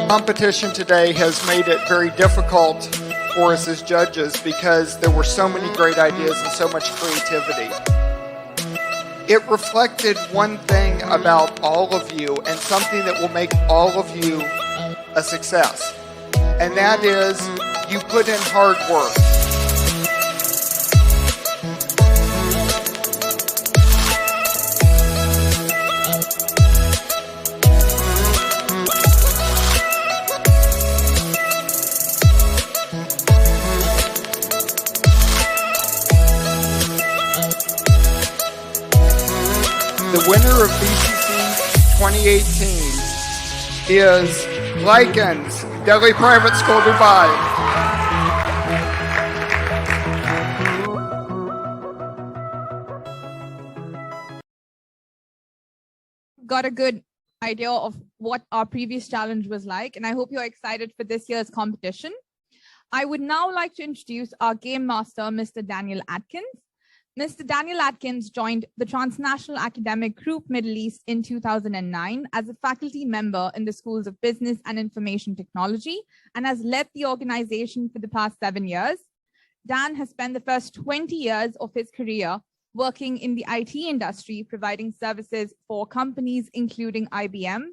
Competition today has made it very difficult for us as judges because there were so many great ideas and so much creativity. It reflected one thing about all of you and something that will make all of you a success, and that is you put in hard work. The winner of BCC 2018 is Lycans, Delhi Private School, Dubai. Got a good idea of what our previous challenge was like, and I hope you're excited for this year's competition. I would now like to introduce our game master, Mr. Daniel Atkins. Mr. Daniel Atkins joined the Transnational Academic Group Middle East in 2009 as a faculty member in the Schools of Business and Information Technology and has led the organization for the past 7 years. Dan has spent the first 20 years of his career working in the IT industry, providing services for companies including IBM,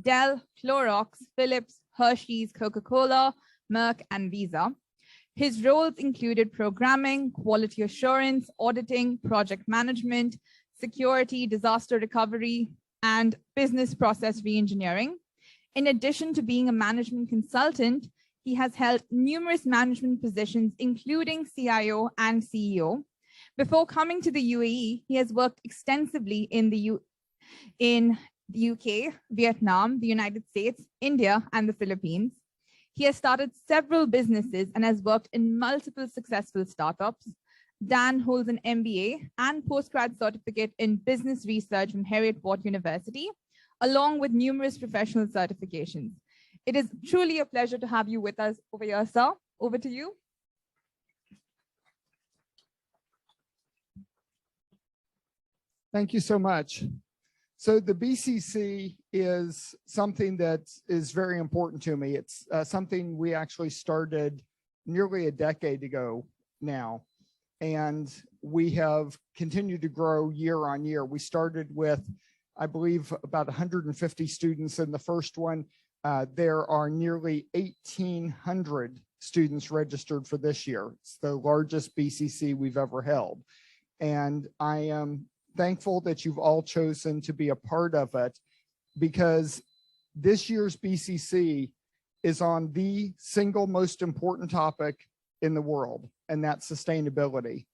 Dell, Clorox, Philips, Hershey's, Coca-Cola, Merck, and Visa. His roles included programming, quality assurance, auditing, project management, security, disaster recovery, and business process reengineering. In addition to being a management consultant, he has held numerous management positions, including CIO and CEO. Before coming to the UAE, he has worked extensively in the UK, Vietnam, the United States, India, and the Philippines. He has started several businesses and has worked in multiple successful startups. Dan holds an MBA and postgrad certificate in business research from Heriot-Watt University, along with numerous professional certifications. It is truly a pleasure to have you with us over here, sir. Over to you. Thank you so much. So the BCC is something that is very important to me. It's something we actually started nearly a decade ago now, and we have continued to grow year on year. We started with, I believe, about 150 students in the first one. There are nearly 1,800 students registered for this year. It's the largest BCC we've ever held. And I am thankful that you've all chosen to be a part of it, because this year's BCC is on the single most important topic in the world, and that's sustainability.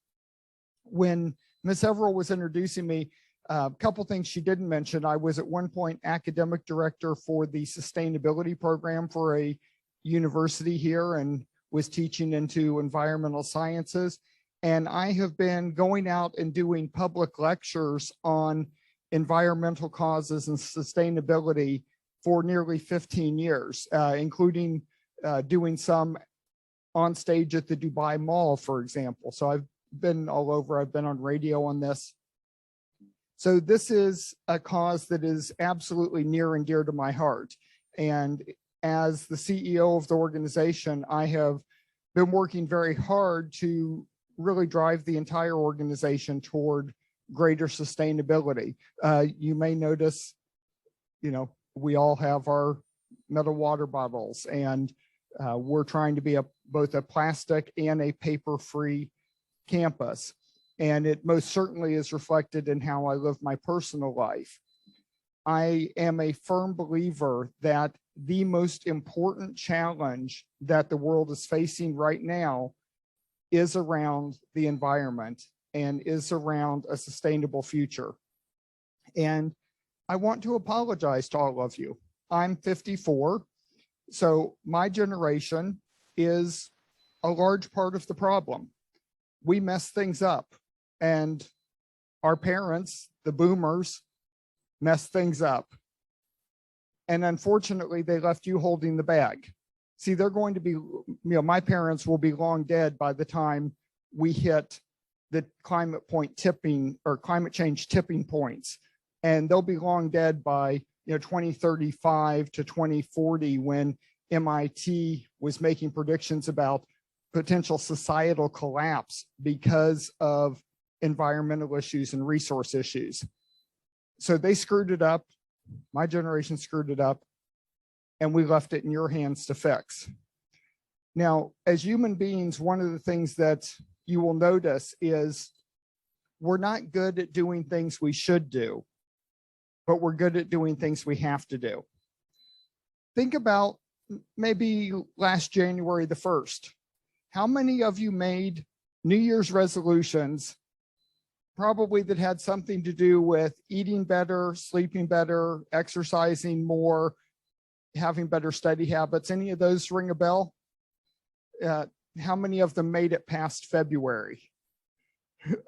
When Ms. Everell was introducing me, a couple things she didn't mention. I was at one point academic director for the sustainability program for a university here and was teaching into environmental sciences. And I have been going out and doing public lectures on environmental causes and sustainability for nearly 15 years, including doing some on stage at the Dubai Mall, for example. So I've been all over. I've been on radio on this. So this is a cause that is absolutely near and dear to my heart. And as the CEO of the organization, I have been working very hard to really drive the entire organization toward greater sustainability. You may notice, we all have our metal water bottles, and we're trying to be both a plastic and a paper-free campus. And it most certainly is reflected in how I live my personal life. I am a firm believer that the most important challenge that the world is facing right now is around the environment and is around a sustainable future. And I want to apologize to all of you. I'm 54, so my generation is a large part of the problem. We mess things up, and our parents, the boomers, mess things up. And unfortunately, they left you holding the bag. See, they're going to be, my parents will be long dead by the time we hit the climate change tipping points. And they'll be long dead by 2035 to 2040, when MIT was making predictions about potential societal collapse because of environmental issues and resource issues. So they screwed it up. My generation screwed it up, and we left it in your hands to fix. Now, as human beings, one of the things that you will notice is we're not good at doing things we should do, but we're good at doing things we have to do. Think about maybe last January the 1st. How many of you made New Year's resolutions, probably that had something to do with eating better, sleeping better, exercising more, having better study habits? Any of those ring a bell? How many of them made it past February?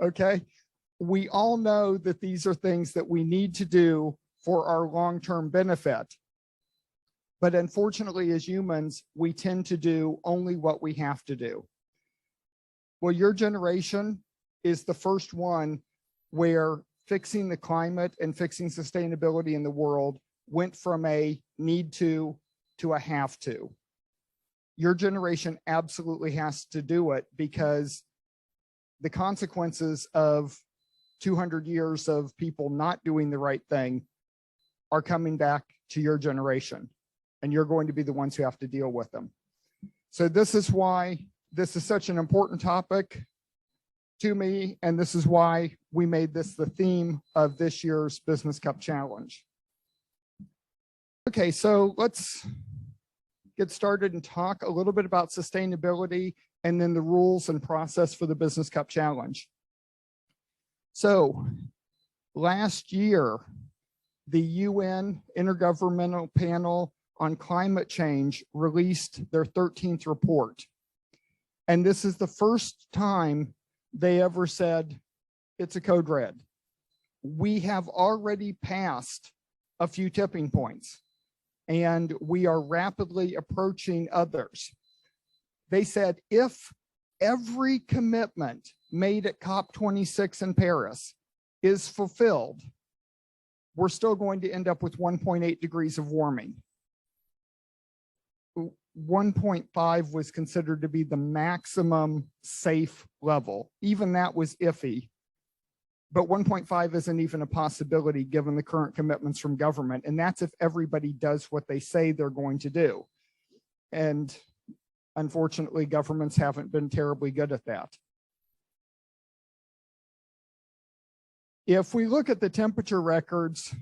Okay. We all know that these are things that we need to do for our long-term benefit. But unfortunately, as humans, we tend to do only what we have to do. Well, your generation is the first one where fixing the climate and fixing sustainability in the world went from a need to a have to. Your generation absolutely has to do it, because the consequences of 200 years of people not doing the right thing are coming back to your generation, and you're going to be the ones who have to deal with them. So this is why this is such an important topic to me, and this is why we made this the theme of this year's Business Cup Challenge. Okay, so let's get started and talk a little bit about sustainability and then the rules and process for the Business Cup Challenge. So last year, the UN Intergovernmental Panel on Climate Change released their 13th report. And this is the first time they ever said it's a code red. We have already passed a few tipping points, and we are rapidly approaching others. They said if every commitment made at COP26 in Paris is fulfilled, we're still going to end up with 1.8 degrees of warming. 1.5 was considered to be the maximum safe level. Even that was iffy. But 1.5 isn't even a possibility given the current commitments from government. And that's if everybody does what they say they're going to do. And unfortunately, governments haven't been terribly good at that. If we look at the temperature records,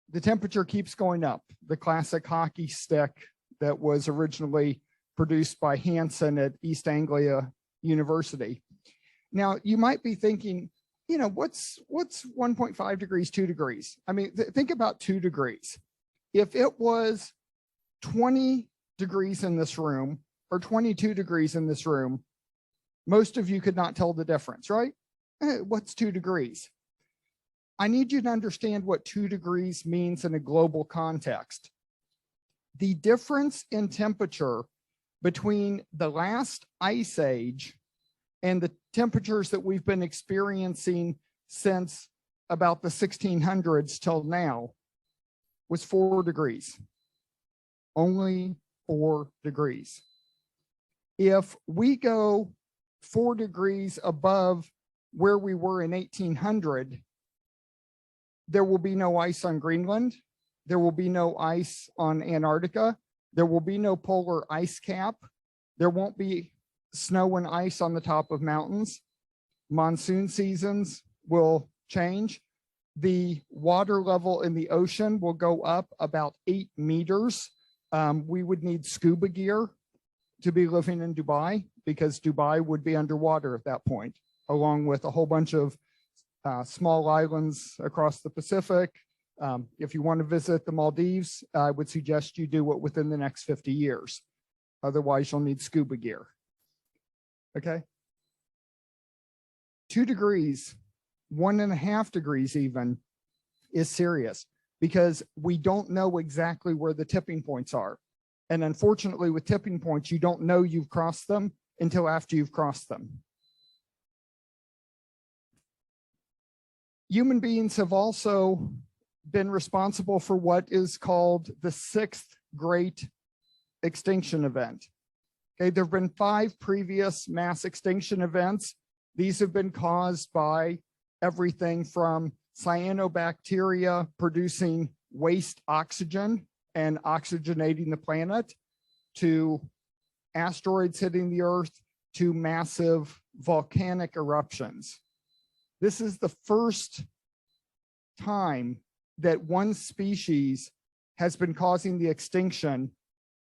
the temperature keeps going up. The classic hockey stick that was originally produced by Hansen at East Anglia University. Now, you might be thinking, what's 1.5 degrees, 2 degrees? I mean, think about 2 degrees. If it was 20 degrees in this room or 22 degrees in this room, most of you could not tell the difference, right? What's 2 degrees? I need you to understand what 2 degrees means in a global context. The difference in temperature between the last ice age and the temperatures that we've been experiencing since about the 1600s till now was 4 degrees. Only 4 degrees. If we go 4 degrees above where we were in 1800, there will be no ice on Greenland. There will be no ice on Antarctica. There will be no polar ice cap. There won't be snow and ice on the top of mountains. Monsoon seasons will change. The water level in the ocean will go up about 8 meters. We would need scuba gear to be living in Dubai, because Dubai would be underwater at that point, along with a whole bunch of small islands across the Pacific. If you want to visit the Maldives, I would suggest you do it within the next 50 years. Otherwise, you'll need scuba gear. Okay. 2 degrees, 1.5 degrees even, is serious, because we don't know exactly where the tipping points are. And unfortunately, with tipping points, you don't know you've crossed them until after you've crossed them. Human beings have also been responsible for what is called the sixth great extinction event. Okay, there have been 5 previous mass extinction events. These have been caused by everything from cyanobacteria producing waste oxygen and oxygenating the planet, to asteroids hitting the Earth, to massive volcanic eruptions. This is the first time that one species has been causing the extinction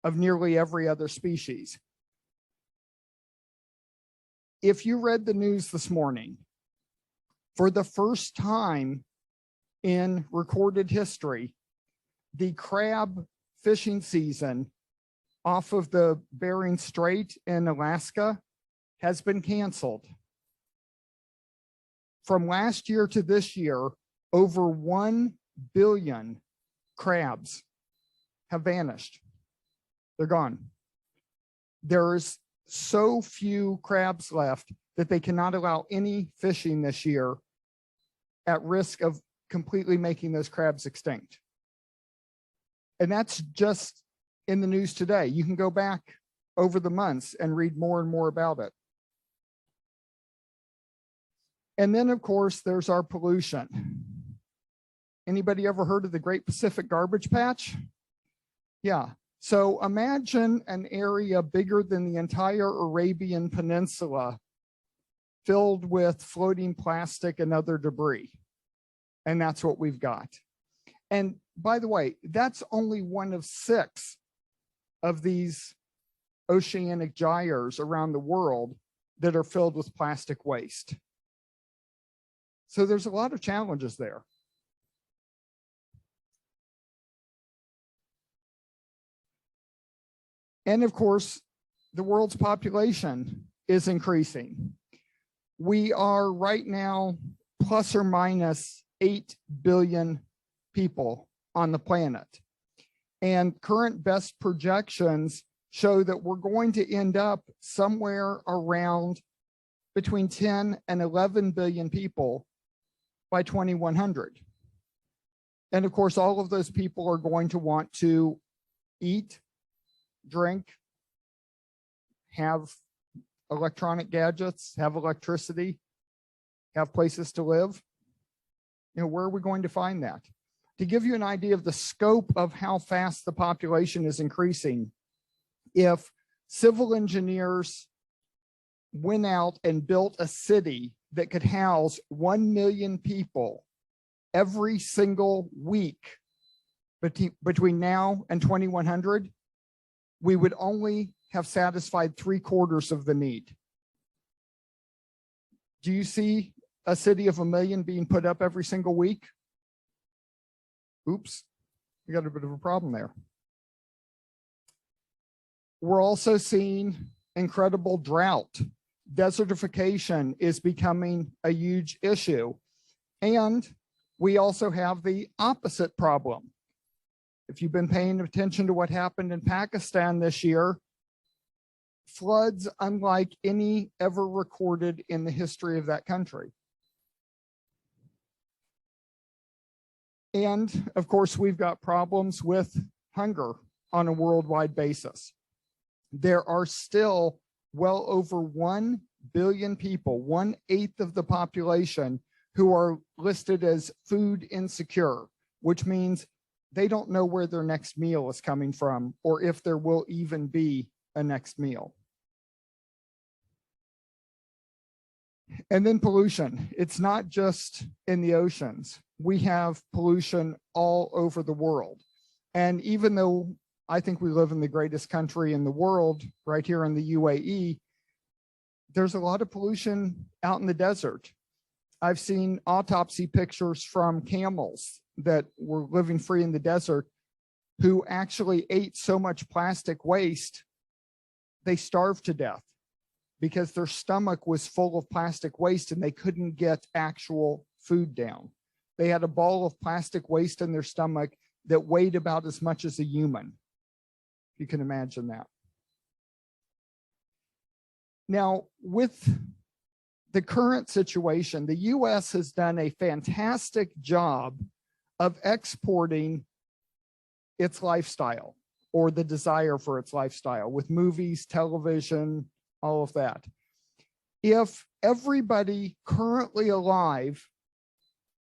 of nearly every other species. If you read the news this morning, for the first time in recorded history, the crab fishing season off of the Bering Strait in Alaska has been canceled. From last year to this year, over 1 billion crabs have vanished. They're gone. There's so few crabs left that they cannot allow any fishing this year, at risk of completely making those crabs extinct. And that's just in the news today. You can go back over the months and read more and more about it. And then, of course, there's our pollution. Anybody ever heard of the Great Pacific Garbage Patch? Yeah. So imagine an area bigger than the entire Arabian Peninsula filled with floating plastic and other debris. And that's what we've got. And by the way, that's only one of 6 of these oceanic gyres around the world that are filled with plastic waste. So there's a lot of challenges there. And of course, the world's population is increasing. We are right now plus or minus 8 billion people on the planet. And current best projections show that we're going to end up somewhere around between 10 and 11 billion people by 2100. And of course, all of those people are going to want to eat, drink, have electronic gadgets, have electricity, have places to live. You know, where are we going to find that? To give you an idea of the scope of how fast the population is increasing, if civil engineers went out and built a city that could house 1 million people every single week between now and 2100, we would only have satisfied 3/4 of the need. Do you see a city of 1 million being put up every single week? Oops, we got a bit of a problem there. We're also seeing incredible drought. Desertification is becoming a huge issue. And we also have the opposite problem. If you've been paying attention to what happened in Pakistan this year, floods unlike any ever recorded in the history of that country. And of course, we've got problems with hunger on a worldwide basis. There are still well over 1 billion people, 1/8 of the population, who are listed as food insecure, which means they don't know where their next meal is coming from, or if there will even be a next meal. And then pollution. It's not just in the oceans. We have pollution all over the world. And even though I think we live in the greatest country in the world, right here in the UAE, there's a lot of pollution out in the desert. I've seen autopsy pictures from camels that were living free in the desert who actually ate so much plastic waste, they starved to death because their stomach was full of plastic waste and they couldn't get actual food down. They had a ball of plastic waste in their stomach that weighed about as much as a human. You can imagine that. Now, with the current situation, the US has done a fantastic job of exporting its lifestyle or the desire for its lifestyle with movies, television, all of that. If everybody currently alive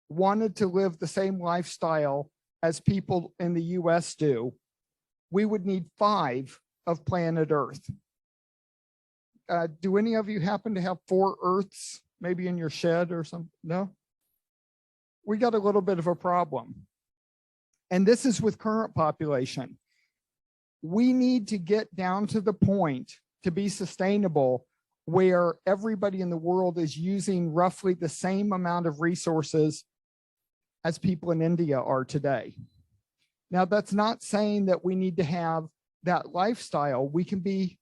wanted to live the same lifestyle as people in the US do, we would need 5 of planet Earth. Do any of you happen to have 4 Earths maybe in your shed or something? No? We got a little bit of a problem. And this is with current population. We need to get down to the point to be sustainable where everybody in the world is using roughly the same amount of resources as people in India are today. Now, that's not saying that we need to have that lifestyle. We can be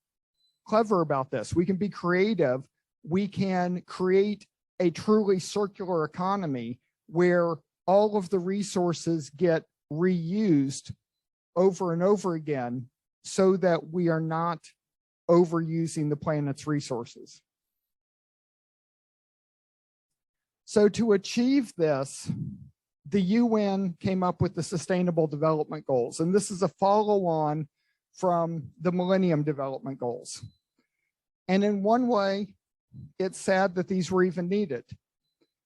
clever about this. We can be creative. We can create a truly circular economy where all of the resources get reused over and over again so that we are not overusing the planet's resources. So to achieve this, the UN came up with the Sustainable Development Goals, and this is a follow-on from the Millennium Development Goals. And in one way, it's sad that these were even needed.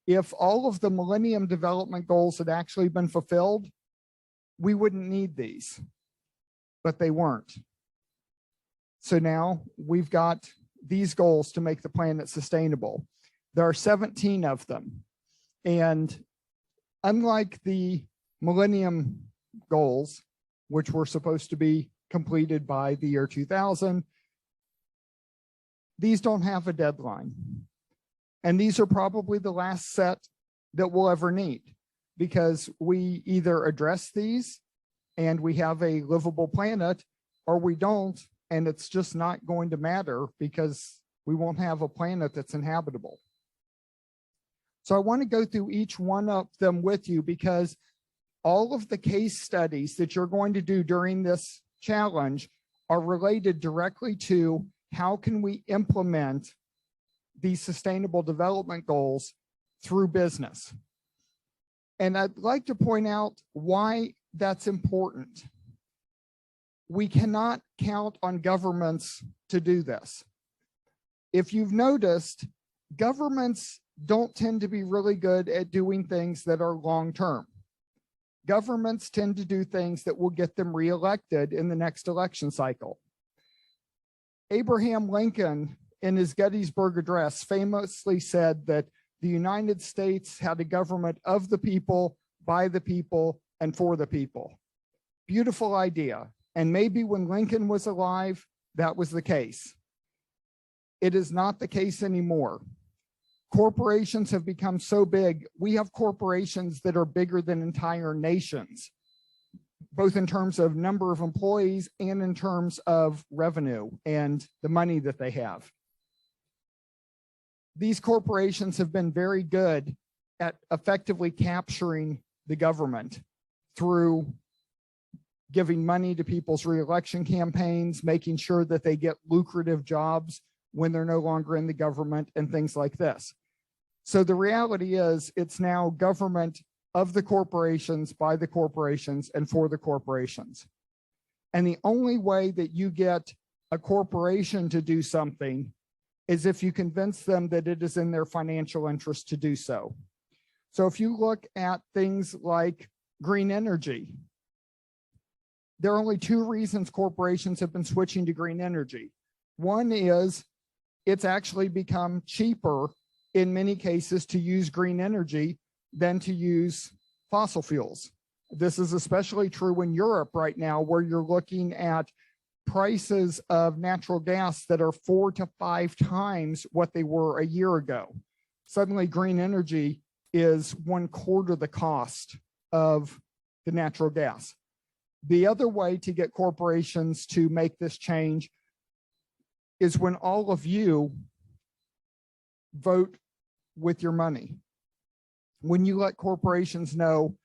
If all of the Millennium Development Goals had actually been fulfilled, we wouldn't need these, but they weren't. So now we've got these goals to make the planet sustainable. There are 17 of them. And unlike the Millennium Goals, which were supposed to be completed by the year 2000, these don't have a deadline. And these are probably the last set that we'll ever need, because we either address these and we have a livable planet, or we don't, and it's just not going to matter because we won't have a planet that's inhabitable. So I want to go through each one of them with you, because all of the case studies that you're going to do during this challenge are related directly to how can we implement these Sustainable Development Goals through business. And I'd like to point out why that's important. We cannot count on governments to do this. If you've noticed, governments don't tend to be really good at doing things that are long-term. Governments tend to do things that will get them reelected in the next election cycle. Abraham Lincoln, in his Gettysburg Address, famously said that the United States had a government of the people, by the people, and for the people. Beautiful idea. And maybe when Lincoln was alive, that was the case. It is not the case anymore. Corporations have become so big. We have corporations that are bigger than entire nations, both in terms of number of employees and in terms of revenue and the money that they have. These corporations have been very good at effectively capturing the government through giving money to people's reelection campaigns, making sure that they get lucrative jobs when they're no longer in the government, and things like this. So the reality is, it's now government of the corporations, by the corporations, and for the corporations. And the only way that you get a corporation to do something is if you convince them that it is in their financial interest to do so. So if you look at things like green energy, there are only 2 reasons corporations have been switching to green energy. One is it's actually become cheaper in many cases to use green energy than to use fossil fuels. This is especially true in Europe right now, where you're looking at prices of natural gas that are 4 to 5 times what they were a year ago. Suddenly, green energy is 1/4 the cost of the natural gas. The other way to get corporations to make this change is when all of you vote with your money. When you let corporations know,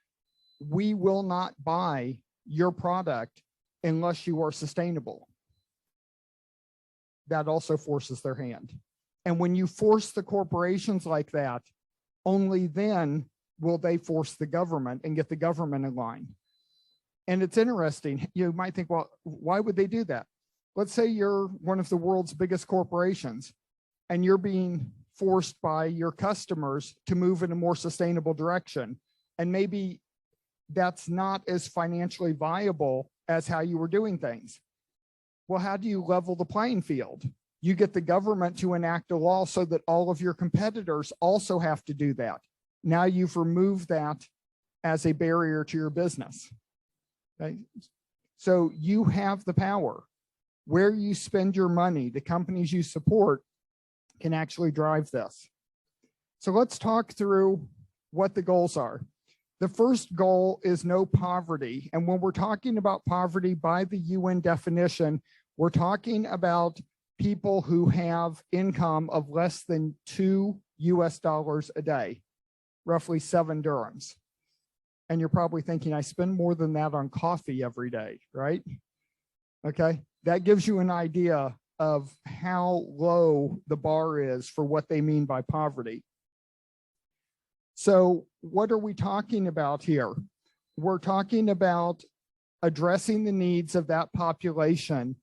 we will not buy your product unless you are sustainable. That also forces their hand. And when you force the corporations like that, only then will they force the government and get the government in line? And it's interesting. You might think, well, why would they do that? Let's say you're one of the world's biggest corporations and you're being forced by your customers to move in a more sustainable direction. And maybe that's not as financially viable as how you were doing things. Well, how do you level the playing field? You get the government to enact a law so that all of your competitors also have to do that. Now you've removed that as a barrier to your business. Okay? So you have the power. Where you spend your money, the companies you support can actually drive this. So let's talk through what the goals are. The first goal is no poverty. And when we're talking about poverty by the UN definition, we're talking about people who have income of less than $2 US a day, roughly 7 dirhams. And you're probably thinking, I spend more than that on coffee every day, right? Okay, that gives you an idea of how low the bar is for what they mean by poverty. So what are we talking about here? We're talking about addressing the needs of that population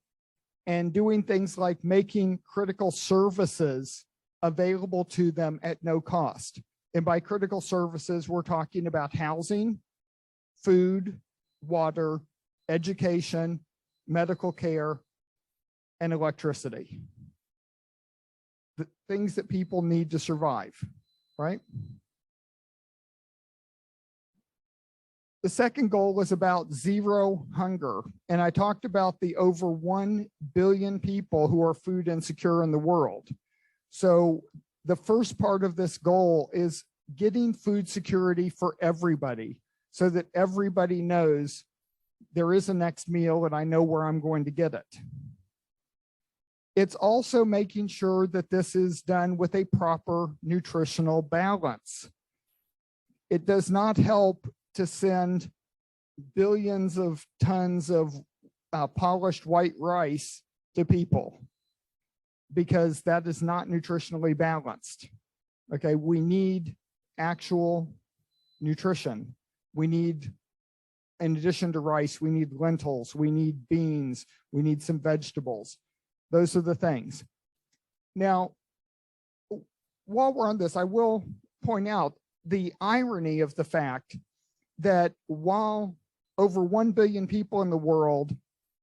and doing things like making critical services available to them at no cost. And by critical services, we're talking about housing, food, water, education, medical care, and electricity. The things that people need to survive, right? The second goal is about zero hunger. And I talked about the over 1 billion people who are food insecure in the world. So the first part of this goal is getting food security for everybody so that everybody knows there is a next meal and I know where I'm going to get it. It's also making sure that this is done with a proper nutritional balance. It does not help to send billions of tons of polished white rice to people because that is not nutritionally balanced. Okay, we need actual nutrition. We need, in addition to rice, we need lentils, we need beans, we need some vegetables. Those are the things. Now, while we're on this, I will point out the irony of the fact that while over 1 billion people in the world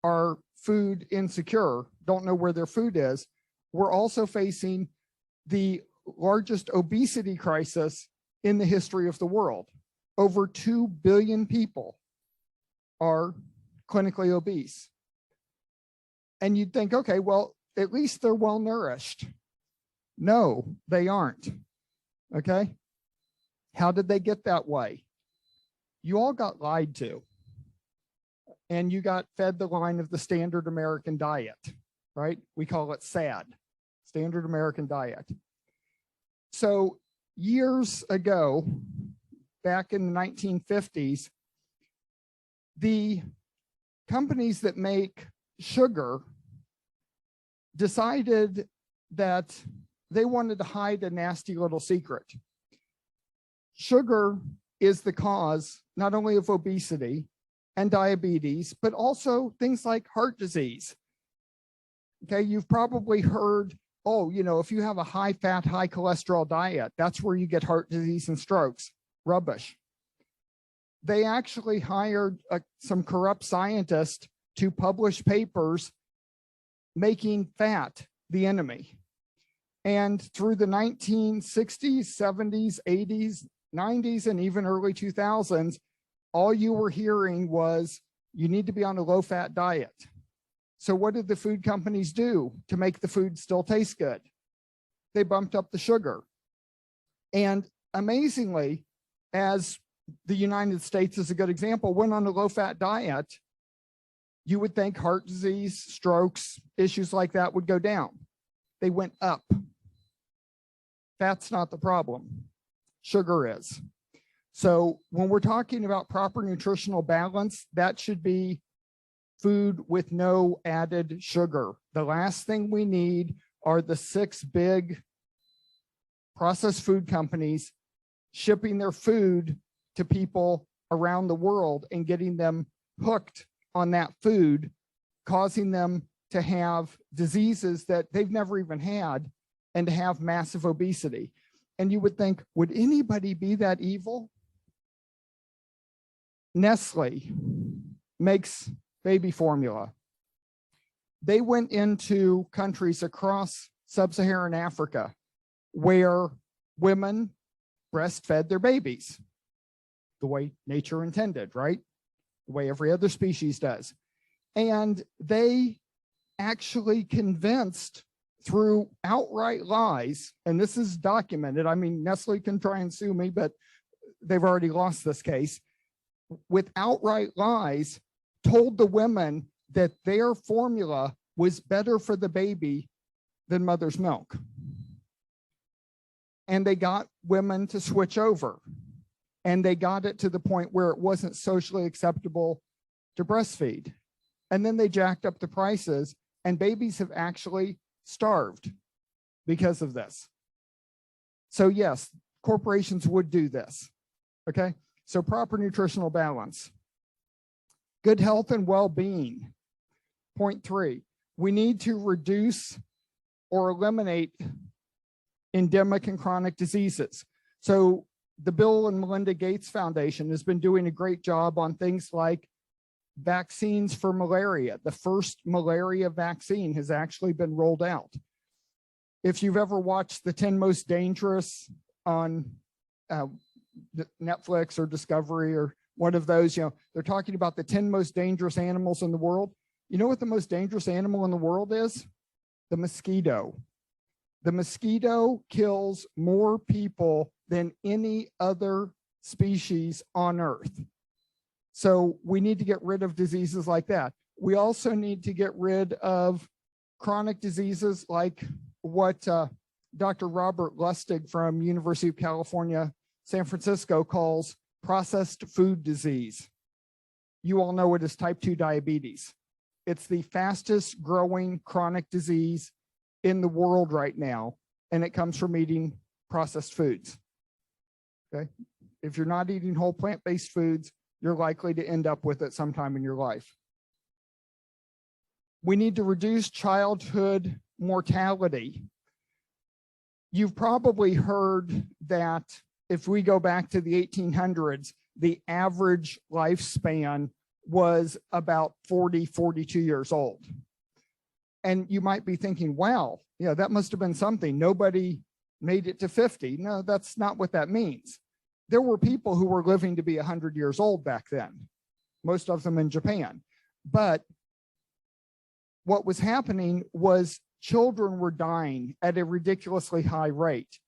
are food insecure, don't know where their food is, we're also facing the largest obesity crisis in the history of the world. Over 2 billion people are clinically obese. And you'd think, okay, well, at least they're well nourished. No, they aren't. Okay? How did they get that way? You all got lied to. And you got fed the line of the standard American diet, right? We call it SAD, standard American diet. So years ago, back in the 1950s, the companies that make sugar decided that they wanted to hide a nasty little secret. Sugar is the cause not only of obesity and diabetes, but also things like heart disease. Okay, you've probably heard, oh, you know, if you have a high fat, high cholesterol diet, that's where you get heart disease and strokes. Rubbish. They actually hired some corrupt scientists to publish papers making fat the enemy. And through the 1960s, 70s, 80s, 90s, and even early 2000s, all you were hearing was, you need to be on a low-fat diet. So what did the food companies do to make the food still taste good? They bumped up the sugar. And amazingly, as the United States is a good example, went on a low-fat diet, you would think heart disease, strokes, issues like that would go down. They went up. Fat's not the problem. Sugar is. So when we're talking about proper nutritional balance, that should be food with no added sugar. The last thing we need are the 6 big processed food companies shipping their food to people around the world and getting them hooked on that food, causing them to have diseases that they've never even had and to have massive obesity. And you would think, would anybody be that evil? Nestle makes baby formula. They went into countries across sub-Saharan Africa where women breastfed their babies the way nature intended, right? The way every other species does. And they actually convinced through outright lies, and this is documented. I mean, Nestle can try and sue me, but they've already lost this case. With outright lies, told the women that their formula was better for the baby than mother's milk. And they got women to switch over. And they got it to the point where it wasn't socially acceptable to breastfeed. And then they jacked up the prices, and babies have actually starved because of this. So yes, corporations would do this, okay? So proper nutritional balance. Good health and well-being. Point 3, we need to reduce or eliminate endemic and chronic diseases. So the Bill and Melinda Gates Foundation has been doing a great job on things like vaccines for malaria. The first malaria vaccine has actually been rolled out. If you've ever watched the 10 most dangerous on Netflix or Discovery or one of those, you know, they're talking about the 10 most dangerous animals in the world. You know what the most dangerous animal in the world is? The mosquito. The mosquito kills more people than any other species on Earth. So we need to get rid of diseases like that. We also need to get rid of chronic diseases like what Dr. Robert Lustig from University of California, San Francisco calls processed food disease. You all know it as type 2 diabetes. It's the fastest growing chronic disease in the world right now, and it comes from eating processed foods. Okay? If you're not eating whole plant-based foods, you're likely to end up with it sometime in your life. We need to reduce childhood mortality. You've probably heard that if we go back to the 1800s, the average lifespan was about 40, 42 years old. And you might be thinking, wow, yeah, that must have been something. Nobody made it to 50. No, that's not what that means. There were people who were living to be 100 years old back then, most of them in Japan. But what was happening was children were dying at a ridiculously high rate.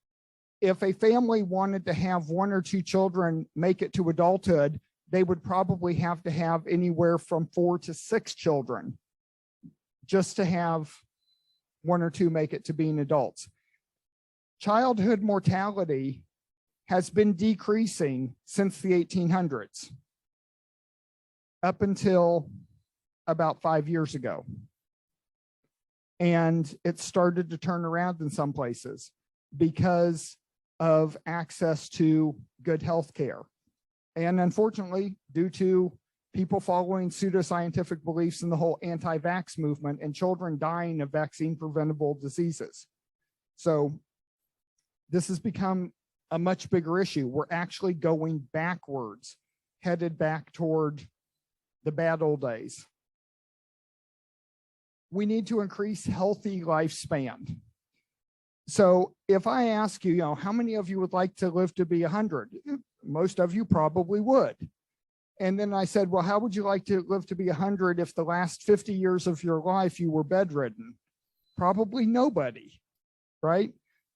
If a family wanted to have 1 or 2 children make it to adulthood, they would probably have to have anywhere from 4 to 6 children just to have 1 or 2 make it to being adults. Childhood mortality has been decreasing since the 1800s up until about 5 years ago. And it started to turn around in some places because of access to good health care. And unfortunately, due to people following pseudoscientific beliefs in the whole anti-vax movement and children dying of vaccine-preventable diseases. So this has become a much bigger issue. We're actually going backwards, headed back toward the bad old days. We need to increase healthy lifespan. So if I ask you, how many of you would like to live to be 100? Most of you probably would. And then I said, well, how would you like to live to be 100 if the last 50 years of your life you were bedridden? Probably nobody, right?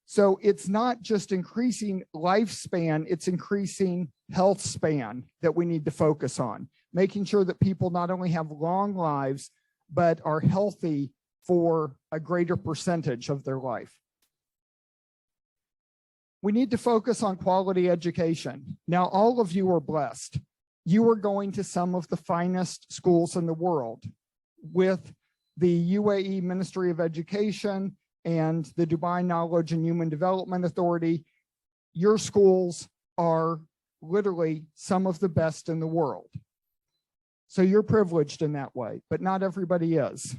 So it's not just increasing lifespan, it's increasing health span that we need to focus on, making sure that people not only have long lives, but are healthy for a greater percentage of their life. We need to focus on quality education. Now, all of you are blessed. You are going to some of the finest schools in the world with the UAE Ministry of Education and the Dubai Knowledge and Human Development Authority. Your schools are literally some of the best in the world. So you're privileged in that way, but not everybody is.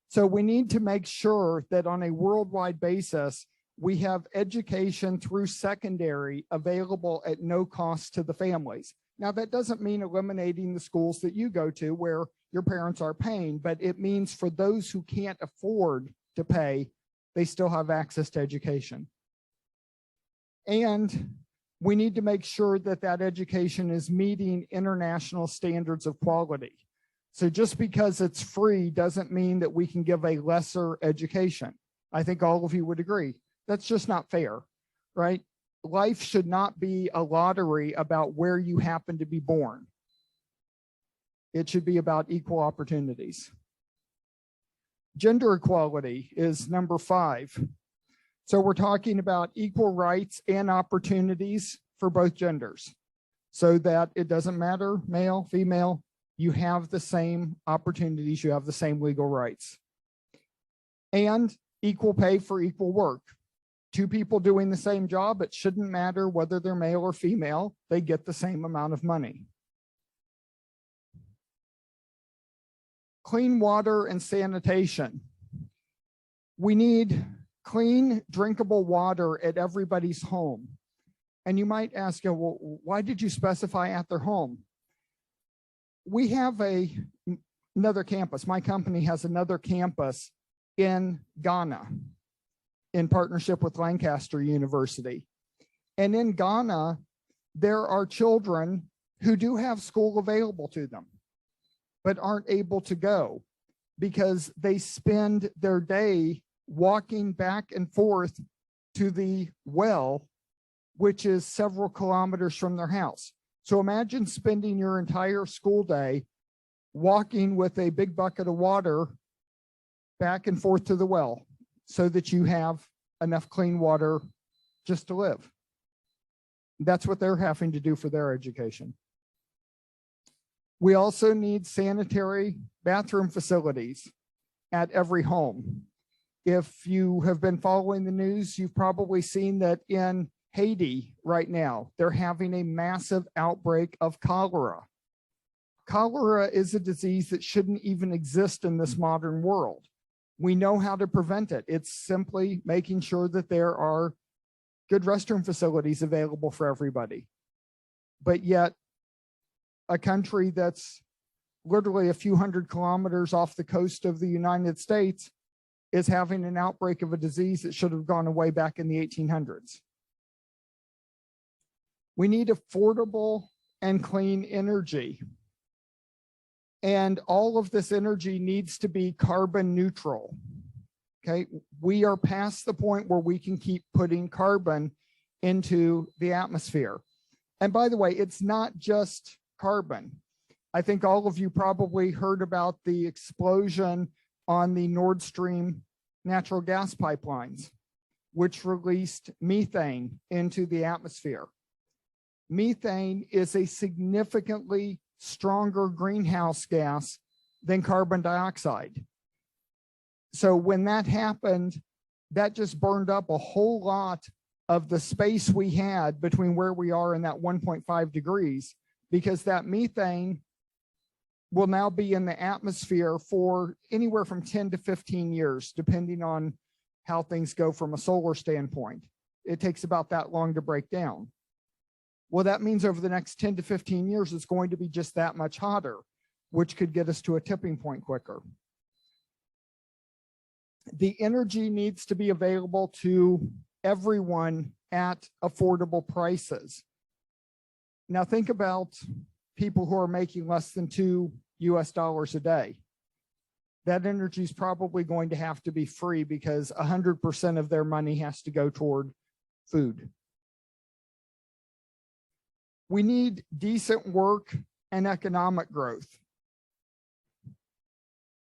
So we need to make sure that on a worldwide basis, we have education through secondary available at no cost to the families. Now, that doesn't mean eliminating the schools that you go to where your parents are paying, but it means for those who can't afford to pay, they still have access to education. And we need to make sure that that education is meeting international standards of quality. So just because it's free doesn't mean that we can give a lesser education. I think all of you would agree. That's just not fair, right? Life should not be a lottery about where you happen to be born. It should be about equal opportunities. Gender equality is number 5. So we're talking about equal rights and opportunities for both genders so that it doesn't matter, male, female, you have the same opportunities, you have the same legal rights. And equal pay for equal work. 2 people doing the same job, it shouldn't matter whether they're male or female, they get the same amount of money. Clean water and sanitation. We need clean, drinkable water at everybody's home. And you might ask, well, why did you specify at their home? We have another campus. My company has another campus in Ghana in partnership with Lancaster University. And in Ghana, there are children who do have school available to them, but aren't able to go because they spend their day walking back and forth to the well, which is several kilometers from their house. So imagine spending your entire school day walking with a big bucket of water back and forth to the well so that you have enough clean water just to live. That's what they're having to do for their education. We also need sanitary bathroom facilities at every home. If you have been following the news, you've probably seen that in Haiti right now, they're having a massive outbreak of cholera. Cholera is a disease that shouldn't even exist in this modern world. We know how to prevent it. It's simply making sure that there are good restroom facilities available for everybody. But yet, a country that's literally a few hundred kilometers off the coast of the United States is having an outbreak of a disease that should have gone away back in the 1800s. We need affordable and clean energy. And all of this energy needs to be carbon neutral. Okay, we are past the point where we can keep putting carbon into the atmosphere. And by the way, it's not just carbon. I think all of you probably heard about the explosion on the Nord Stream natural gas pipelines, which released methane into the atmosphere. Methane is a significantly stronger greenhouse gas than carbon dioxide. So when that happened, that just burned up a whole lot of the space we had between where we are and that 1.5 degrees, because that methane will now be in the atmosphere for anywhere from 10 to 15 years, depending on how things go from a solar standpoint. It takes about that long to break down. Well, that means over the next 10 to 15 years, it's going to be just that much hotter, which could get us to a tipping point quicker. The energy needs to be available to everyone at affordable prices. Now think about people who are making less than $2 US a day. That energy is probably going to have to be free because 100% of their money has to go toward food. We need decent work and economic growth.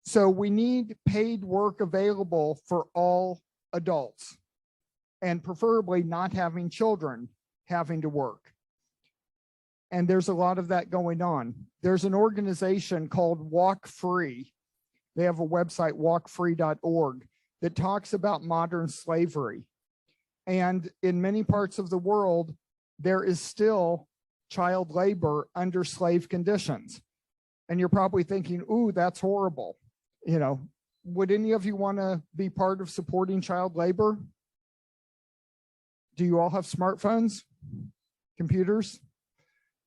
So we need paid work available for all adults, and preferably not having children having to work. And there's a lot of that going on. There's an organization called Walk Free. They have a website, walkfree.org, that talks about modern slavery. And in many parts of the world, there is still child labor under slave conditions. And you're probably thinking, ooh, that's horrible. You know, would any of you want to be part of supporting child labor? Do you all have smartphones, computers?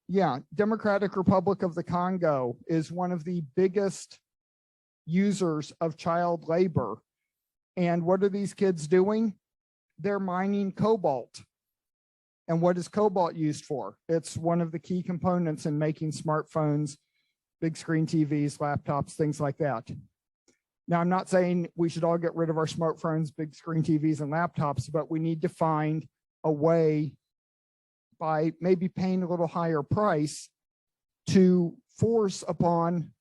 Yeah, Democratic Republic of the Congo is one of the biggest users of child labor. And what are these kids doing? They're mining cobalt. And what is cobalt used for? It's one of the key components in making smartphones, big screen TVs, laptops, things like that. Now, I'm not saying we should all get rid of our smartphones, big screen TVs, and laptops, but we need to find a way by maybe paying a little higher price to force upon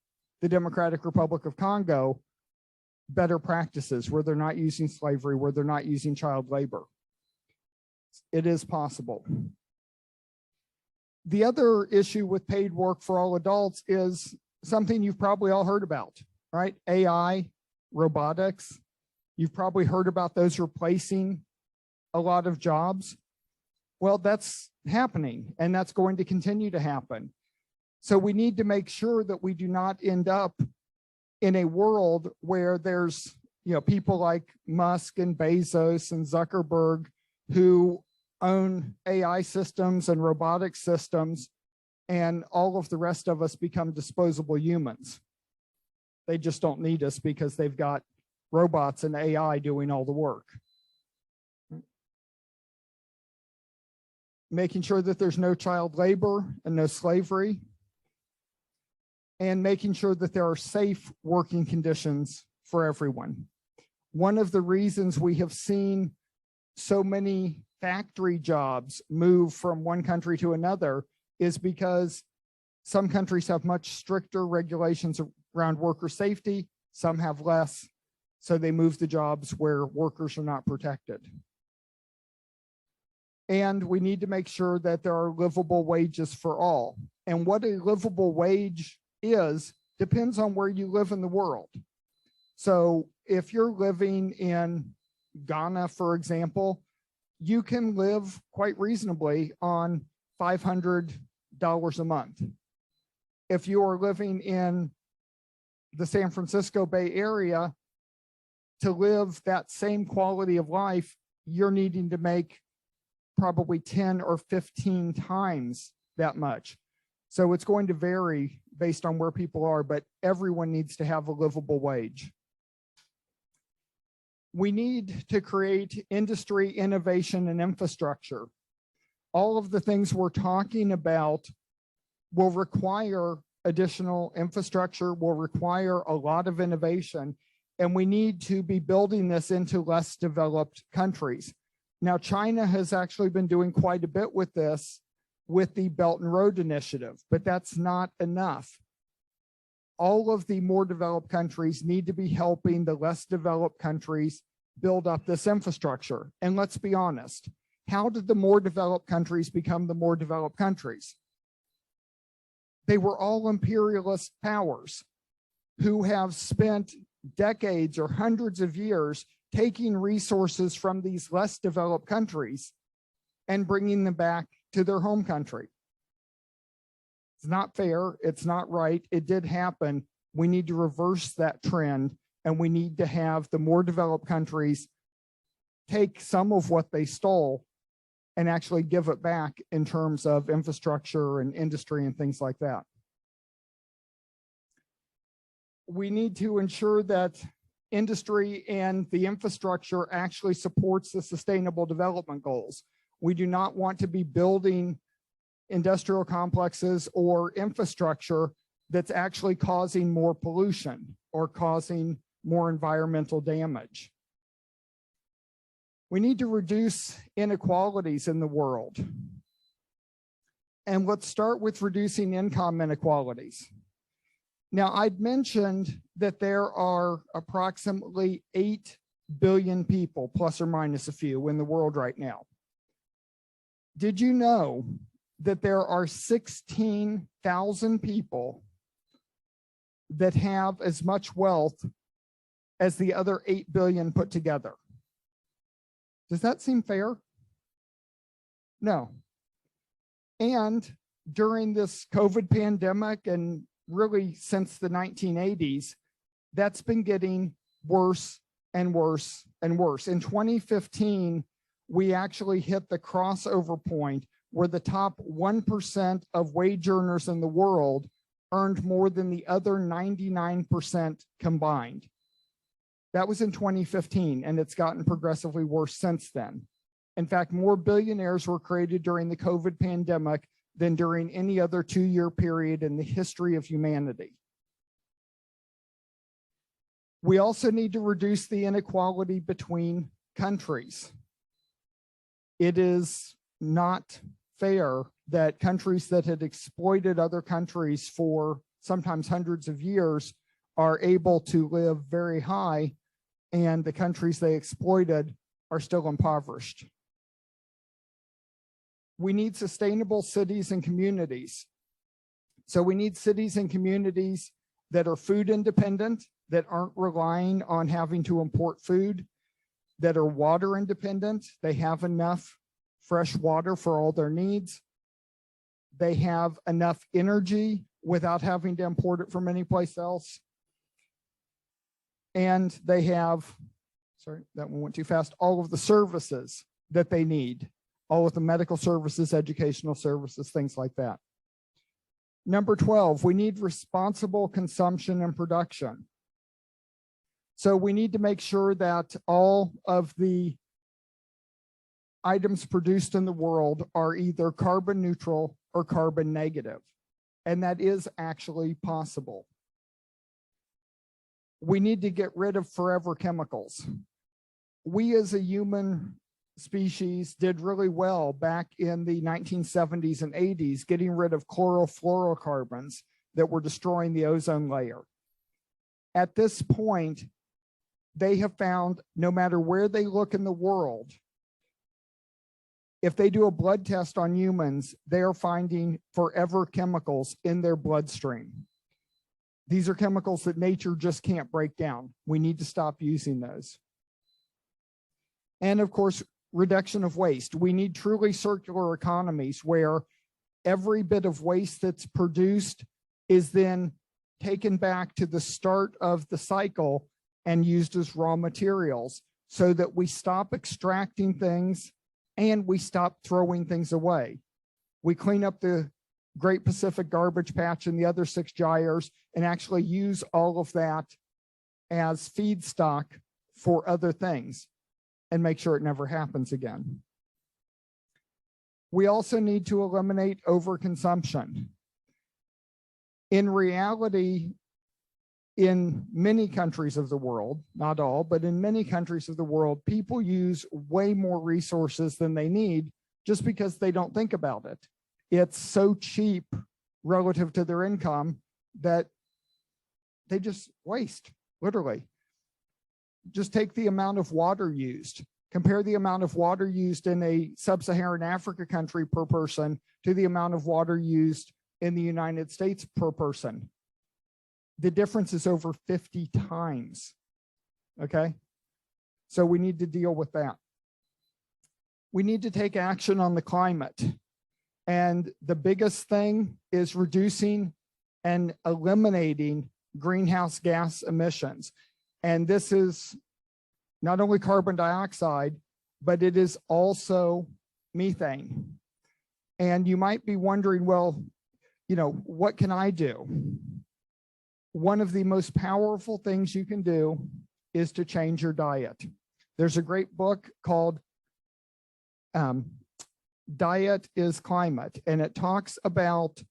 the Democratic Republic of Congo better practices where they're not using slavery, where they're not using child labor. It is possible. The other issue with paid work for all adults is something you've probably all heard about, right? AI, robotics. You've probably heard about those replacing a lot of jobs. Well, that's happening, and that's going to continue to happen. So we need to make sure that we do not end up in a world where there's, people like Musk and Bezos and Zuckerberg who own AI systems and robotic systems, and all of the rest of us become disposable humans. They just don't need us because they've got robots and AI doing all the work. Making sure that there's no child labor and no slavery, and making sure that there are safe working conditions for everyone. One of the reasons we have seen so many factory jobs move from one country to another is because some countries have much stricter regulations around worker safety, some have less, so they move the jobs where workers are not protected. And we need to make sure that there are livable wages for all. And what a livable wage is depends on where you live in the world. So if you're living in Ghana, for example, you can live quite reasonably on $500 a month. If you are living in the San Francisco Bay Area, to live that same quality of life, you're needing to make probably 10 or 15 times that much. So it's going to vary based on where people are, but everyone needs to have a livable wage. We need to create industry, innovation, and infrastructure. All of the things we're talking about will require additional infrastructure, will require a lot of innovation, and we need to be building this into less developed countries. Now, China has actually been doing quite a bit with this with the Belt and Road Initiative, but that's not enough. All of the more developed countries need to be helping the less developed countries build up this infrastructure. And let's be honest, how did the more developed countries become the more developed countries? They were all imperialist powers who have spent decades or hundreds of years taking resources from these less developed countries and bringing them back to their home country. It's not fair. It's not right. It did happen. We need to reverse that trend, and we need to have the more developed countries take some of what they stole and actually give it back in terms of infrastructure and industry and things like that. We need to ensure that industry and the infrastructure actually supports the Sustainable Development Goals. We do not want to be building industrial complexes or infrastructure that's actually causing more pollution or causing more environmental damage. We need to reduce inequalities in the world. And let's start with reducing income inequalities. Now, I'd mentioned that there are approximately 8 billion people, plus or minus a few, in the world right now. Did you know that there are 16,000 people that have as much wealth as the other 8 billion put together? Does that seem fair? No. And during this COVID pandemic, and really since the 1980s, that's been getting worse and worse and worse. In 2015, we actually hit the crossover point where the top 1% of wage earners in the world earned more than the other 99% combined. That was in 2015, and it's gotten progressively worse since then. In fact, more billionaires were created during the COVID pandemic than during any other 2-year period in the history of humanity. We also need to reduce the inequality between countries. It is not fair that countries that had exploited other countries for sometimes hundreds of years are able to live very high, and the countries they exploited are still impoverished. We need sustainable cities and communities. So we need cities and communities that are food independent, that aren't relying on having to import food, that are water independent. They have enough fresh water for all their needs. They have enough energy without having to import it from anyplace else. And they have, sorry, that one went too fast, all of the services that they need, all of the medical services, educational services, things like that. Number 12, we need responsible consumption and production. So we need to make sure that all of the items produced in the world are either carbon neutral or carbon negative. And that is actually possible. We need to get rid of forever chemicals. We as a human species did really well back in the 1970s and 80s, getting rid of chlorofluorocarbons that were destroying the ozone layer. At this point, they have found, no matter where they look in the world, if they do a blood test on humans, they are finding forever chemicals in their bloodstream. These are chemicals that nature just can't break down. We need to stop using those. And of course, reduction of waste. We need truly circular economies where every bit of waste that's produced is then taken back to the start of the cycle and used as raw materials, so that we stop extracting things and we stop throwing things away. We clean up the Great Pacific Garbage Patch and the other 6 gyres and actually use all of that as feedstock for other things and make sure it never happens again. We also need to eliminate overconsumption. In reality, in many countries of the world, not all, but in many countries of the world, people use way more resources than they need just because they don't think about it. It's so cheap relative to their income that they just waste, literally. Just take the amount of water used. Compare the amount of water used in a sub-Saharan Africa country per person to the amount of water used in the United States per person. The difference is over 50 times, okay? So we need to deal with that. We need to take action on the climate. And the biggest thing is reducing and eliminating greenhouse gas emissions. And this is not only carbon dioxide, but it is also methane. And you might be wondering, well, you know, what can I do? One of the most powerful things you can do is to change your diet. There's a great book called Diet is Climate, and it talks about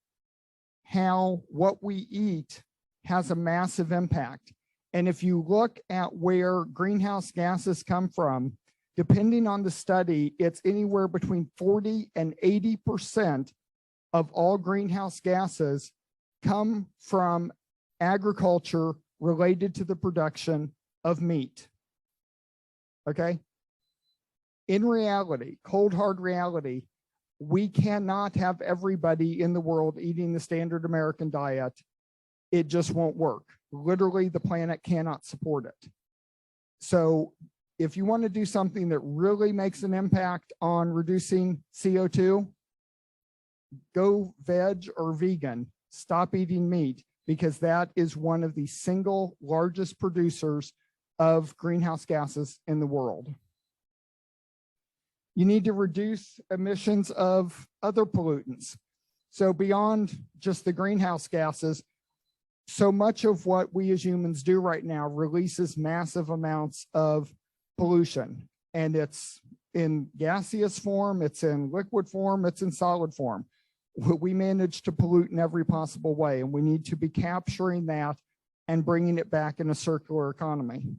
how what we eat has a massive impact. And if you look at where greenhouse gases come from, depending on the study, it's anywhere between 40 and 80% of all greenhouse gases come from agriculture related to the production of meat. Okay? In reality, cold hard reality, we cannot have everybody in the world eating the standard American diet. It just won't work. Literally, the planet cannot support it. So if you want to do something that really makes an impact on reducing CO2, go veg or vegan, stop eating meat, because that is one of the single largest producers of greenhouse gases in the world. You need to reduce emissions of other pollutants. So beyond just the greenhouse gases, so much of what we as humans do right now releases massive amounts of pollution, and it's in gaseous form, it's in liquid form, it's in solid form. We manage to pollute in every possible way, and we need to be capturing that and bringing it back in a circular economy.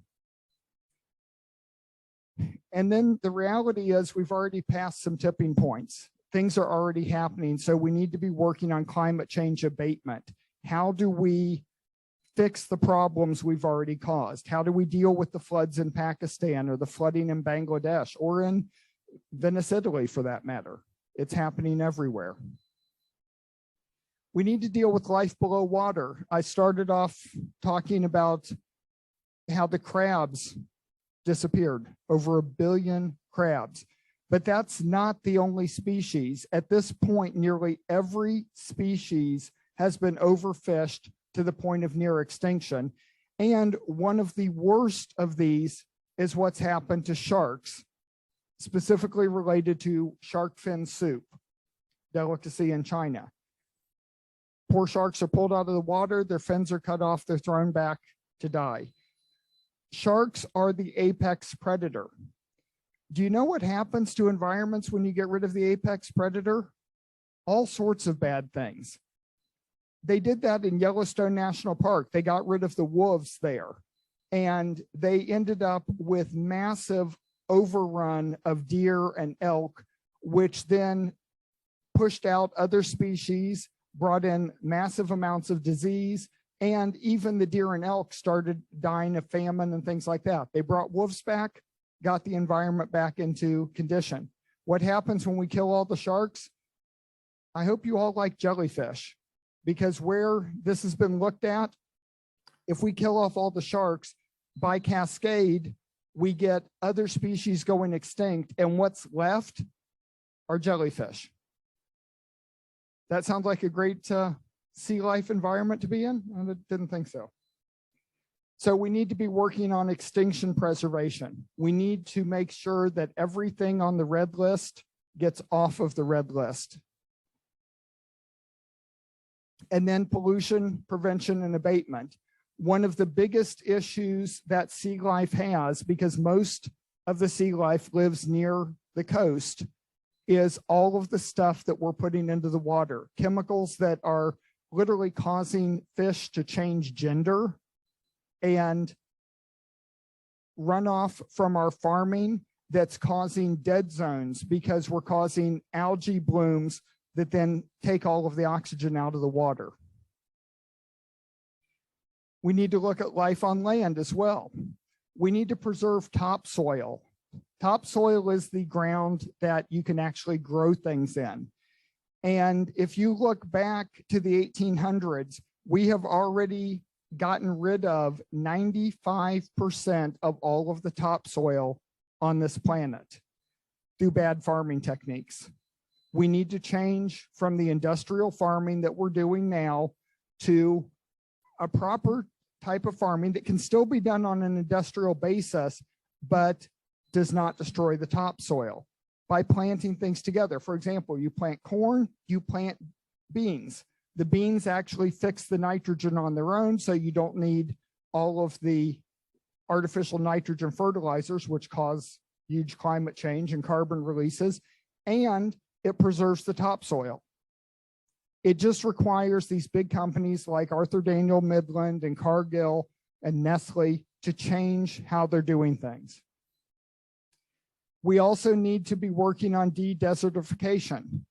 And then the reality is we've already passed some tipping points. Things are already happening, so we need to be working on climate change abatement. How do we fix the problems we've already caused? How do we deal with the floods in Pakistan or the flooding in Bangladesh or in Venice, Italy, for that matter? It's happening everywhere. We need to deal with life below water. I started off talking about how the crabs disappeared, over 1 billion crabs. But that's not the only species. At this point, nearly every species has been overfished to the point of near extinction. And one of the worst of these is what's happened to sharks, specifically related to shark fin soup, delicacy in China. Poor sharks are pulled out of the water, their fins are cut off, they're thrown back to die. Sharks are the apex predator. Do you know what happens to environments when you get rid of the apex predator? All sorts of bad things. They did that in Yellowstone National Park. They got rid of the wolves there, and they ended up with massive overrun of deer and elk, which then pushed out other species, brought in massive amounts of disease, and even the deer and elk started dying of famine and things like that. They brought wolves back, got the environment back into condition. What happens when we kill all the sharks? I hope you all like jellyfish, because where this has been looked at, if we kill off all the sharks, by cascade, we get other species going extinct, and what's left are jellyfish. That sounds like a great sea life environment to be in? I didn't think so. So we need to be working on extinction preservation. We need to make sure that everything on the red list gets off of the red list. And then pollution prevention and abatement. One of the biggest issues that sea life has, because most of the sea life lives near the coast, is all of the stuff that we're putting into the water. Chemicals that are literally causing fish to change gender, and runoff from our farming that's causing dead zones because we're causing algae blooms that then take all of the oxygen out of the water. We need to look at life on land as well. We need to preserve topsoil. Topsoil is the ground that you can actually grow things in. And if you look back to the 1800s, we have already gotten rid of 95% of all of the topsoil on this planet through bad farming techniques. We need to change from the industrial farming that we're doing now to a proper type of farming that can still be done on an industrial basis, but does not destroy the topsoil by planting things together. For example, you plant corn, you plant beans. The beans actually fix the nitrogen on their own, so you don't need all of the artificial nitrogen fertilizers, which cause huge climate change and carbon releases, and it preserves the topsoil. It just requires these big companies like Arthur Daniel Midland and Cargill and Nestle to change how they're doing things. We also need to be working on de-desertification.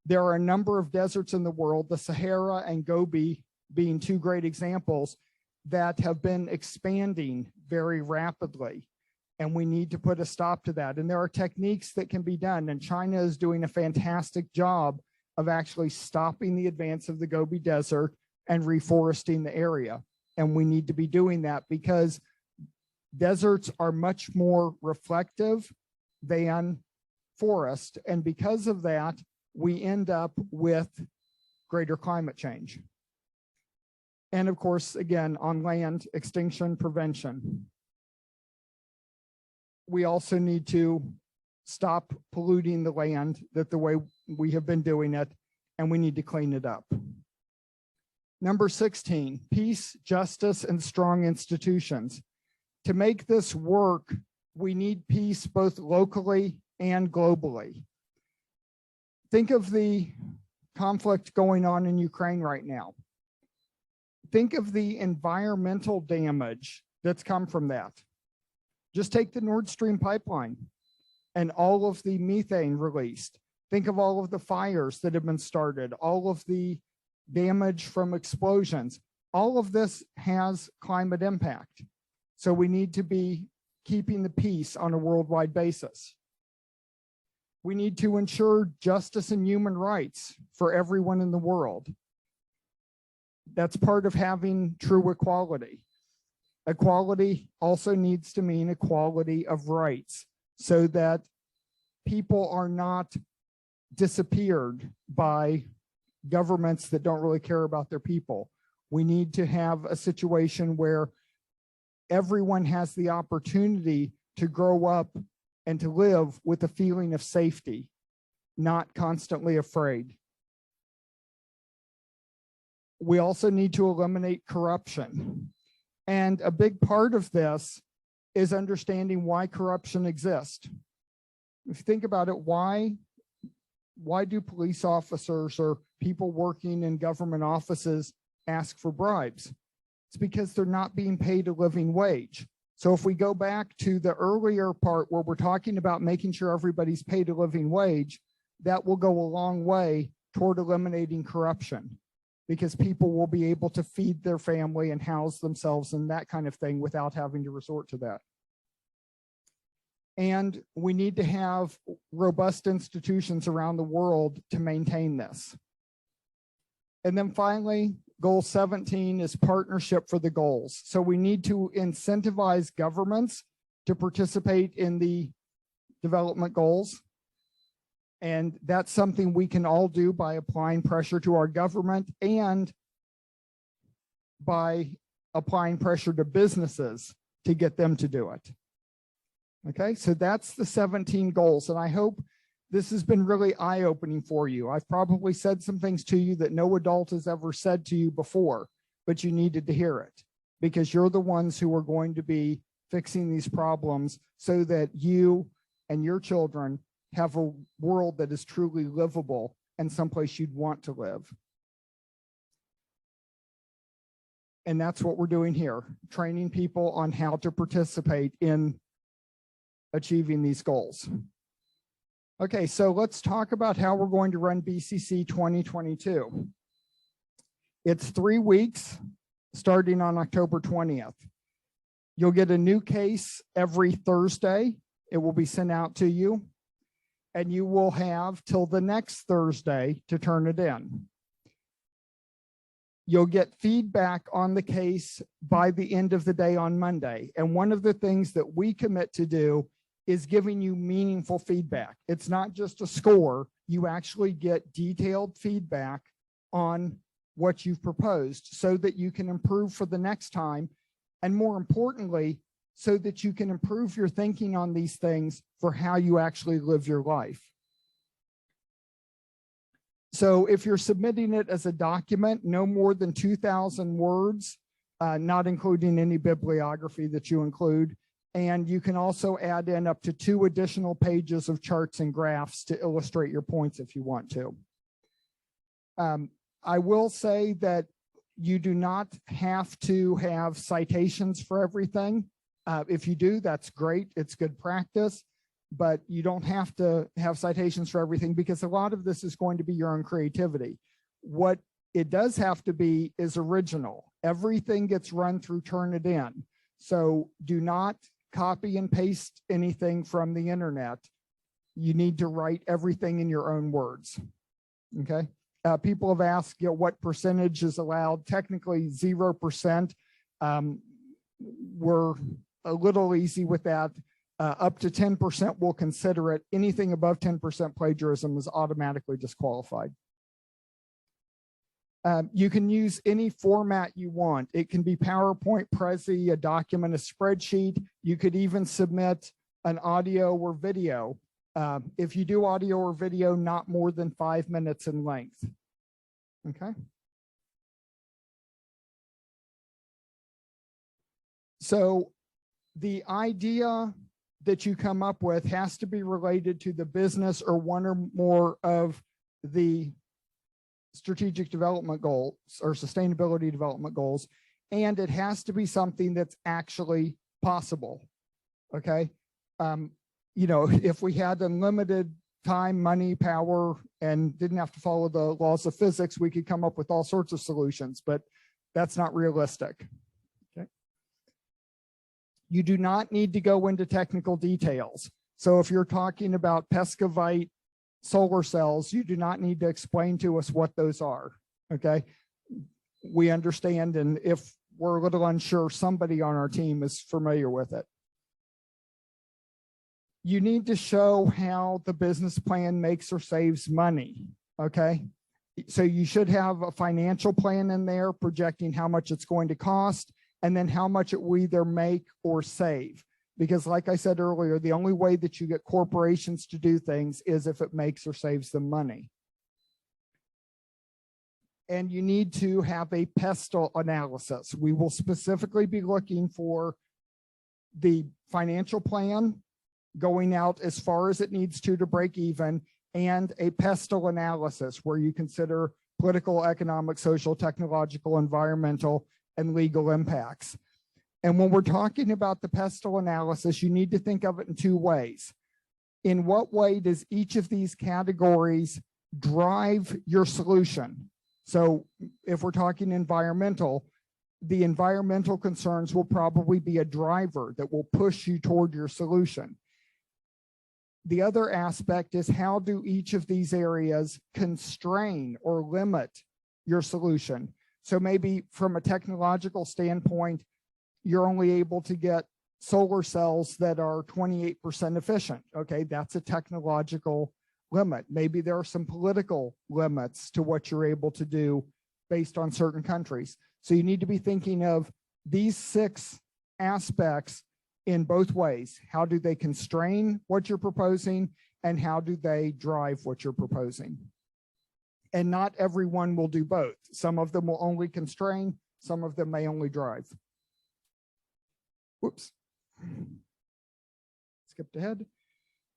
There are a number of deserts in the world, the Sahara and Gobi being two great examples, that have been expanding very rapidly. And we need to put a stop to that. And there are techniques that can be done. And China is doing a fantastic job of actually stopping the advance of the Gobi Desert and reforesting the area. And we need to be doing that because deserts are much more reflective than forest. And because of that, we end up with greater climate change. And of course, again, on land, extinction prevention. We also need to stop polluting the land the way we have been doing it, and we need to clean it up. Number 16, peace, justice, and strong institutions. To make this work, we need peace both locally and globally. Think of the conflict going on in Ukraine right now. Think of the environmental damage that's come from that. Just take the Nord Stream pipeline and all of the methane released. Think of all of the fires that have been started, all of the damage from explosions. All of this has climate impact. So we need to be keeping the peace on a worldwide basis. We need to ensure justice and human rights for everyone in the world. That's part of having true equality. Equality also needs to mean equality of rights so that people are not disappeared by governments that don't really care about their people. We need to have a situation where everyone has the opportunity to grow up and to live with a feeling of safety, not constantly afraid. We also need to eliminate corruption. And a big part of this is understanding why corruption exists. If you think about it, why do police officers or people working in government offices ask for bribes? It's because they're not being paid a living wage. So if we go back to the earlier part where we're talking about making sure everybody's paid a living wage, that will go a long way toward eliminating corruption, because people will be able to feed their family and house themselves and that kind of thing without having to resort to that. And we need to have robust institutions around the world to maintain this. And then finally, goal 17 is partnership for the goals. So we need to incentivize governments to participate in the development goals. And that's something we can all do by applying pressure to our government and by applying pressure to businesses to get them to do it. Okay, so that's the 17 goals. And I hope this has been really eye-opening for you. I've probably said some things to you that no adult has ever said to you before, but you needed to hear it because you're the ones who are going to be fixing these problems so that you and your children have a world that is truly livable and someplace you'd want to live. And that's what we're doing here, training people on how to participate in achieving these goals. Okay, so let's talk about how we're going to run BCC 2022. It's 3 weeks starting on October 20th. You'll get a new case every Thursday. It will be sent out to you, and you will have till the next Thursday to turn it in. You'll get feedback on the case by the end of the day on Monday. And one of the things that we commit to do is giving you meaningful feedback. It's not just a score. You actually get detailed feedback on what you've proposed so that you can improve for the next time. And more importantly, so that you can improve your thinking on these things for how you actually live your life. So if you're submitting it as a document, no more than 2,000 words, not including any bibliography that you include. And you can also add in up to 2 additional pages of charts and graphs to illustrate your points if you want to. I will say that you do not have to have citations for everything. If you do, that's great. It's good practice, but you don't have to have citations for everything because a lot of this is going to be your own creativity. What it does have to be is original. Everything gets run through Turnitin. So do not copy and paste anything from the internet. You need to write everything in your own words, okay? People have asked, what percentage is allowed? Technically 0%. We're a little easy with that. Up to 10% will consider it. Anything above 10% plagiarism is automatically disqualified. You can use any format you want. It can be PowerPoint, Prezi, a document, a spreadsheet. You could even submit an audio or video. If you do audio or video, not more than 5 minutes in length. Okay. So the idea that you come up with has to be related to the business or one or more of the strategic development goals or sustainability development goals, and it has to be something that's actually possible. Okay. You know, if we had unlimited time, money, power, and didn't have to follow the laws of physics, we could come up with all sorts of solutions, but that's not realistic. Okay. You do not need to go into technical details. So if you're talking about Pescovite solar cells, you do not need to explain to us what those are. Okay. We understand, and if we're a little unsure, somebody on our team is familiar with it. You need to show how the business plan makes or saves money. Okay. So you should have a financial plan in there projecting how much it's going to cost and then how much it will either make or save. Because like I said earlier, the only way that you get corporations to do things is if it makes or saves them money. And you need to have a pestle analysis. We will specifically be looking for the financial plan going out as far as it needs to break even, and a pestle analysis where you consider political, economic, social, technological, environmental, and legal impacts. And when we're talking about the pestle analysis, you need to think of it in two ways. In what way does each of these categories drive your solution? So if we're talking environmental, the environmental concerns will probably be a driver that will push you toward your solution. The other aspect is how do each of these areas constrain or limit your solution? So maybe from a technological standpoint, you're only able to get solar cells that are 28% efficient. Okay, that's a technological limit. Maybe there are some political limits to what you're able to do based on certain countries. So you need to be thinking of these 6 aspects in both ways. How do they constrain what you're proposing, and how do they drive what you're proposing? And not everyone will do both. Some of them will only constrain, some of them may only drive. Whoops. Skipped ahead.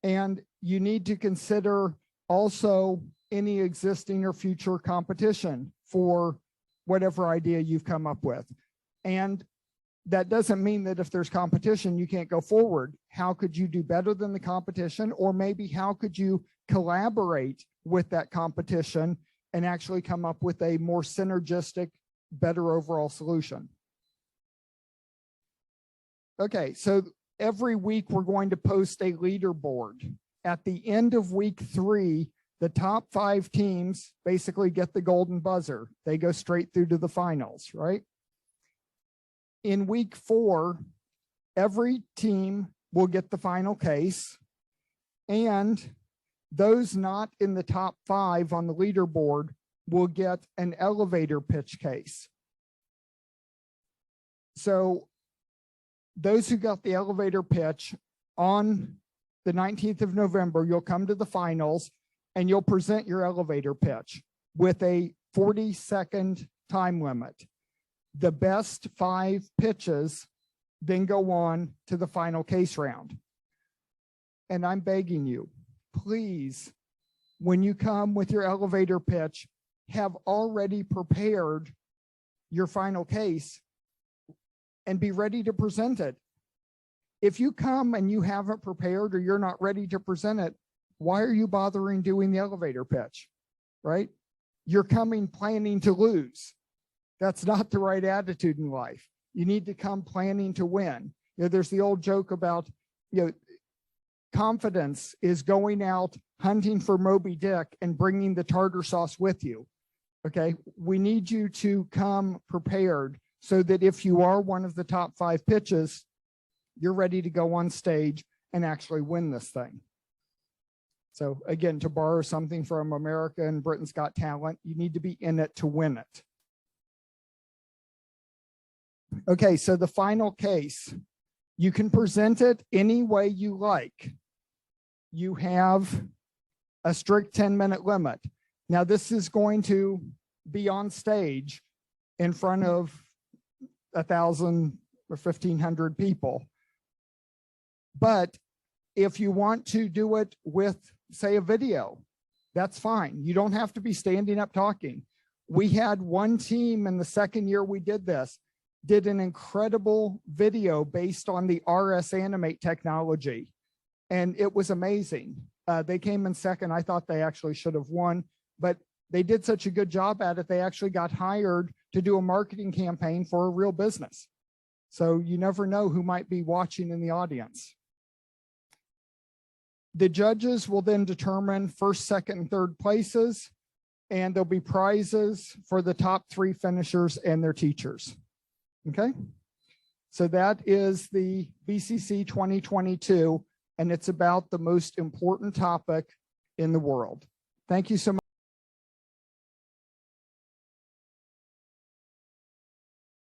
And you need to consider also any existing or future competition for whatever idea you've come up with. And that doesn't mean that if there's competition, you can't go forward. How could you do better than the competition? Or maybe how could you collaborate with that competition and actually come up with a more synergistic, better overall solution? Okay, so every week we're going to post a leaderboard. At the end of week 3, the top 5 teams basically get the golden buzzer. They go straight through to the finals, right? In week 4, every team will get the final case, and those not in the top 5 on the leaderboard will get an elevator pitch case. So those who got the elevator pitch on the 19th of November, you'll come to the finals and you'll present your elevator pitch with a 40-second time limit. The best 5 pitches then go on to the final case round. And I'm begging you, please, when you come with your elevator pitch, have already prepared your final case and be ready to present it. If you come and you haven't prepared or you're not ready to present it, why are you bothering doing the elevator pitch, right? You're coming planning to lose. That's not the right attitude in life. You need to come planning to win. You know, there's the old joke about, confidence is going out hunting for Moby Dick and bringing the tartar sauce with you. Okay, we need you to come prepared so that if you are one of the top 5 pitches, you're ready to go on stage and actually win this thing. So again, to borrow something from America and Britain's Got Talent, you need to be in it to win it. Okay, so the final case, you can present it any way you like. You have a strict 10-minute limit. Now this is going to be on stage in front of 1,000 or 1,500 people. But if you want to do it with, say, a video, that's fine. You don't have to be standing up talking. We had one team in the second year we did this, did an incredible video based on the RS Animate technology. And it was amazing. They came in second. I thought they actually should have won, but they did such a good job at it. They actually got hired to do a marketing campaign for a real business. So you never know who might be watching in the audience. The judges will then determine first, second, and third places, and there'll be prizes for the top 3 finishers and their teachers. Okay, so that is the BCC 2022, and it's about the most important topic in the world. Thank you so much.